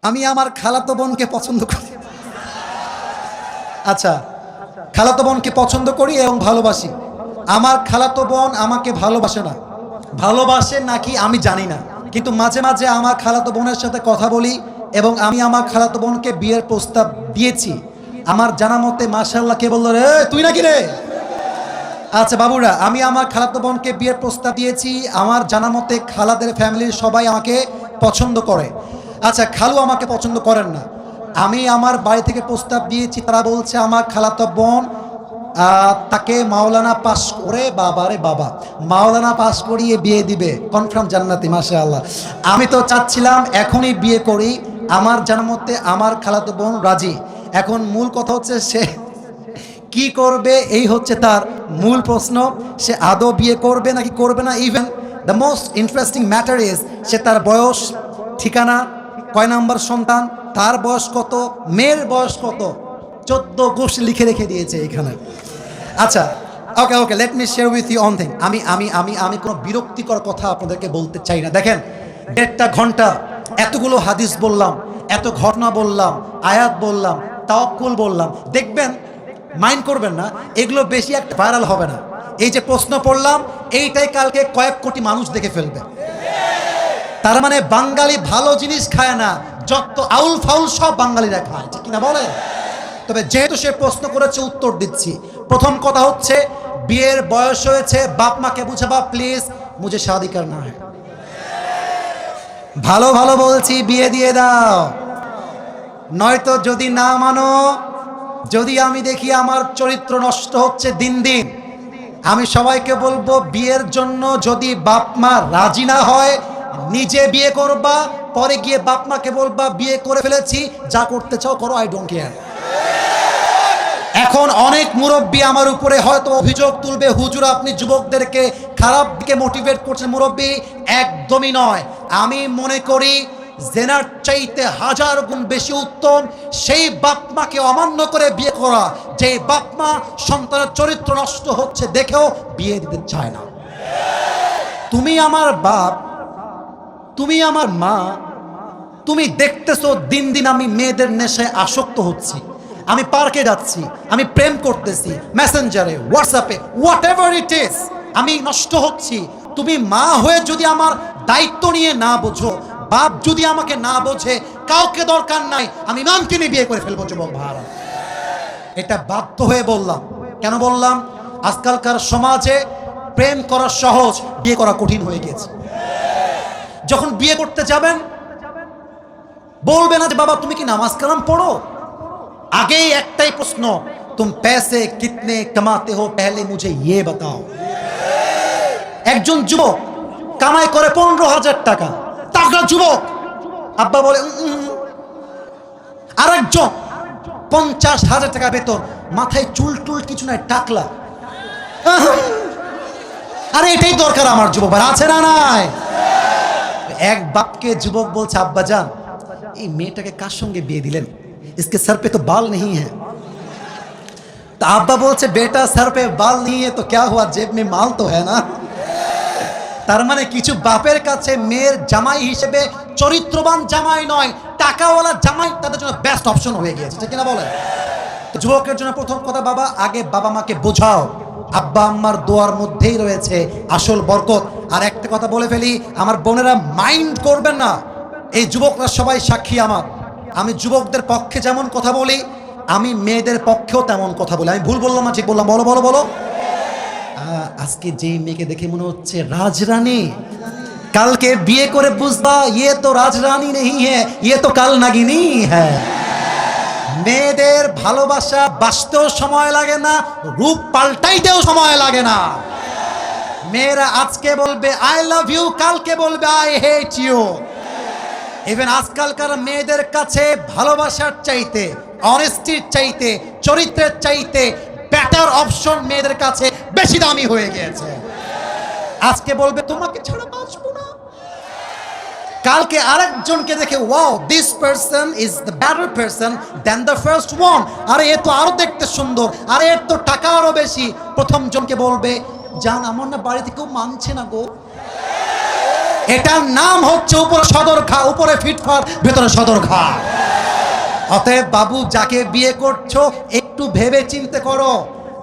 আমি আমার খালাতো বোনকে পছন্দ করি। আচ্ছা, খালাতো বোনকে পছন্দ করি এবং ভালোবাসি। আমার খালাতো বোন আমাকে ভালোবাসে না, ভালোবাসে নাকি আমি জানি না, কিন্তু মাঝে মাঝে আমার খালাতো বোনের সাথে কথা বলি এবং আমি আমার খালাতো বোনকে বিয়ের প্রস্তাব দিয়েছি। আমার জানা মতে মাশাআল্লাহ, কে বললো রে তুই নাকি রে? আচ্ছা বাবুরা, আমি আমার খালাতো বোনকে বিয়ের প্রস্তাব দিয়েছি। আমার জানা মতে খালাদের ফ্যামিলির সবাই আমাকে পছন্দ করে। আচ্ছা, খালু আমাকে পছন্দ করেন না। আমি আমার বাড়ি থেকে প্রস্তাব দিয়েছি, তারা বলছে আমার খালাতো বোন তাকে মাওলানা পাস করে, বাবা রে বাবা, মাওলানা পাস করিয়ে বিয়ে দিবে, কনফার্ম জান্নাতি মাশাআল্লাহ। আমি তো চাচ্ছিলাম এখনই বিয়ে করি। আমার জানা মতে আমার খালাতো বোন রাজি। এখন মূল কথা হচ্ছে সে কি করবে, এই হচ্ছে তার মূল প্রশ্ন। সে আদৌ বিয়ে করবে নাকি করবে না। Even the most interesting matter is সে তার বয়স, ঠিকানা, কয় নাম্বার সন্তান, তার বয়স কত, মেয়ের বয়স কত, 14 গোষ্ঠী লিখে রেখে দিয়েছে এখানে। আচ্ছা, okay okay, let me share with you one thing. আমি আমি আমি আমি কোনো বিরক্তিকর কথা আপনাদেরকে বলতে চাই না। দেখেন, 1.5 ঘন্টা এতগুলো হাদিস বললাম, এত ঘটনা বললাম, আয়াত বললাম, তাওয়াক্কুল বললাম। দেখবেন, মাইন্ড করবেন না, এগুলো বেশি একটা ভাইরাল হবে না। এই যে প্রশ্ন পড়লাম, এইটাই কালকে কয়েক কোটি মানুষ দেখে ফেলবে। তার মানে বাঙালি ভালো জিনিস খায় না, যত আউল ফাউল সব বাঙালিরা খায়, ঠিক কিনা বলে? তবে যেহেতু সে প্রশ্ন করেছে, উত্তর দিচ্ছি। প্রথম কথা হচ্ছে, বিয়ের বয়স হয়েছে, বাপ মাকে বুঝাবা প্লিজ, মুঝে শাদি করনা है। ভালো ভালো বলছি, বিয়ে দিয়ে দাও। নয়তো যদি না মানো, যদি আমি দেখি আমার চরিত্র নষ্ট হচ্ছে দিন দিন, আমি সবাইকে বলবো বিয়ের জন্য যদি বাপ মা রাজি না হয়, নিজে বিয়ে করবা, পরে গিয়ে বাপ মাকে বলবা বিয়ে করে ফেলেছি, যা করতে চাও করো, আই ডোন্ট কেয়ার। এখন অনেক মুরব্বী আমার উপরে হয়তো অভিযোগ তুলবে, হুজুর আপনি যুবকদেরকে খারাপ দিকে মোটিভেট করছেন। মুরব্বী, একদমই নয়। আমি মনে করি জেনার চাইতে 1000 গুণ বেশি উত্তম সেই বাপ মাকে অমান্য করে বিয়ে করা, যে বাপ মা সন্তানের চরিত্র নষ্ট হচ্ছে দেখেও বিয়ে দিতে চায় না। তুমি আমার বাপ, তুমি আমার মা, তুমি দেখতেছো দিন দিন আমি মেয়েদের নেশায় আসক্ত হচ্ছি, আমি পার্কে যাচ্ছি, আমি প্রেম করতেছি, মেসেঞ্জারে, হোয়াটসঅ্যাপে, হোয়াট এভার ইট ইজ, আমি নষ্ট হচ্ছি। তুমি মা হয়ে যদি আমার দায়িত্ব নিয়ে না বোঝো, বাপ যদি আমাকে না বোঝে, কাউকে দরকার নাই, আমি ইমামকে নিয়ে বিয়ে করে ফেলবো যুবক ভাইরা। এটা বাধ্য হয়ে বললাম। কেন বললাম? আজকালকার সমাজে প্রেম করা সহজ, বিয়ে করা কঠিন হয়ে গেছে। যখন বিয়ে করতে যাবেন, বলবে না যে বাবা তুমি কি নামাজ কালাম পড়ো, আগেই একটাই প্রশ্ন, তুম पैसे कितने कमाते हो पहले मुझे ये बताओ। একজন যুবক কামাই করে 15,000 টাকা, তাগড়া যুবক, আব্বা বলে আরেকজন 50,000 টাকা বেতন, মাথায় চুল টুল কিছু নাই, টাকলা। আরে এটাই দরকার আমার যুবক ভাই, আছে না নাই? এক বাপকে যুবক বলছে, আব্বা জান এই মেয়েটাকে কার সঙ্গে বিয়ে দিলেন, इसके सर पे तो बाल नहीं है। तो अब्बा बोलছে बेटा सर पे बाल नहीं है तो क्या हुआ, जेब में माल तो है ना। তার মানে কিছু বাপের কাছে মেয়ের জামাই হিসেবে চরিত্রবান জামাই নয়, টাকাওয়ালা জামাই তাদের জন্য বেস্ট অপশন হয়ে গিয়েছে, ঠিক না বলেন? যুবকের জন্য প্রথম কথা, বাবা আগে বাবা মাকে বোঝাও, আব্বা আম্মার দোয়ার মধ্যেই রয়েছে আসল বরকত। আর একটা কথা বলে ফেলি, আমার বোনেরা মাইন্ড করবেন না, এই যুবকরা সবাই সাক্ষী আমার। আমি যুবকদের পক্ষে যেমন কথা বলি, আমি মেয়েদের পক্ষেও তেমন কথা বলি। আমি ভুল বললাম না ঠিক বললাম? বলো বলো বলো। আজকে যেই মেয়েকে দেখে মনে হচ্ছে রাজরানী, কালকে বিয়ে করে বুঝবা ইয়ে তো রাজরানী নেই হ্যাঁ, ইয়ে তো কাল নাগিনী হ্যাঁ। মেয়েদের ভালোবাসা বাঁচতেও সময় লাগে না, রূপ পাল্টাইতেও সময় লাগে না। মেয়েরা আজকে বলবে আই লাভ ইউ, কালকে বলবে আই হেট ইউ। ইভেন আজকালকার মেয়েদের কাছে ভালোবাসার চাইতে, অনেস্টির চাইতে, চরিত্রের চাইতে বেটার অপশন মেয়েদের কাছে বেশি দামি হয়ে গিয়েছে। আজকে বলবে তোমাকে ছাড়া বাঁচবো না, কালকে আরেকজনকে দেখে wow this person is the better person than the first one, আরে এ তো আরো দেখতে সুন্দর, আরে এর তো টাকা আরো বেশি। প্রথম জনকে বলবে জান আমার না বাড়িতে কেউ মানছে না গো, এটার নাম হচ্ছে উপরে সদর ঘা, উপরে ফিটফাট, ভেতরে সদর ঘা। অতএব বাবু, যাকে বিয়ে করছো একটু ভেবে চিন্তে করো।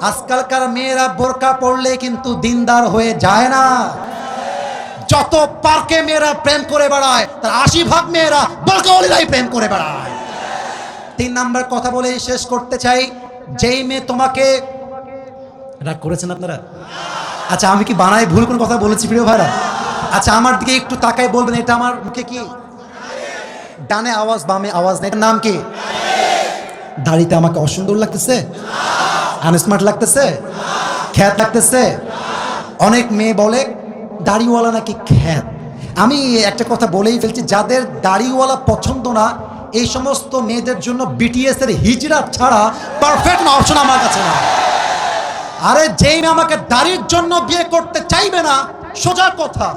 আজকালকার মেয়েরা বোরকা পড়লে কিন্তু দিনদার হয়ে যায় না। যত পার্কে মেয়েরা প্রেম করে বেড়ায় তার 80% মেয়েরা বোরকাওয়ালিরাই প্রেম করে বেড়ায়। 3 নাম্বার কথা বলে শেষ করতে চাই। যেই মেয়ে তোমাকে, রাগ করেছেন আপনারা? আচ্ছা, আমি কি বানাই ভুল কোন কথা বলেছি প্রিয় ভাইরা? আচ্ছা, আমার দিকে একটু তাকাই বলবেন, এটা আমার মুখে কি? ডানে আওয়াজ বামে আওয়াজ নেই। এটার নাম কি? দাড়িতে আমাকে অসুন্দর লাগতেছে? আনস্মার্ট লাগতেছে? খ্যাত লাগতেছে? অনেক মেয়ে বলে দাড়িওয়ালা নাকি খ্যাত। আমি একটা কথা বলেই ফেলছি, যাদের দাড়িওয়ালা পছন্দ না এই সমস্ত মেয়েদের জন্য বিটিএস এর হিজড়া ছাড়া পারফেক্ট অপশন আমার কাছে না। আরে যেই মেয়ে আমাকে দাড়ির জন্য বিয়ে করতে চাইবে না, সোজা কথা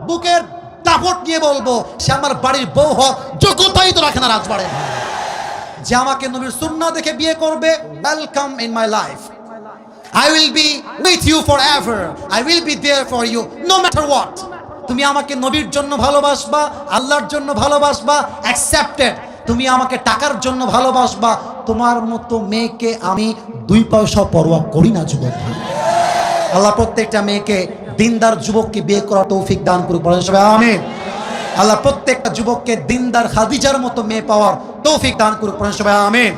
বুকের দাপট নিয়ে বলবো, সে আমার বাড়ির বউ হোক, যোগ্যতাই তো রাখে না রাজবাড়ে। যে আমাকে নবীর সুন্নাহ দেখে বিয়ে করবে, welcome in my life. I will be with you forever. I will be there for you no matter what. তুমি আমাকে নবীর জন্য ভালোবাসবা, আল্লাহর জন্য ভালোবাসবা, accepted. তুমি আমাকে টাকার জন্য ভালোবাসবা, তোমার মতো মেয়েকে আমি 2 পয়সা পরোয়া করি না যুবক। আল্লাহ প্রত্যেকটা মেয়েকে দিনদার যুবককে বিয়ে করার তৌফিক দান করুক, বলেন সবাই আমিন। আল্লাহ প্রত্যেকটা যুবককে দিনদার খাদিজার মতো মেয়ে পাওয়ার তৌফিক দান করুক, বলেন সবাই আমিন।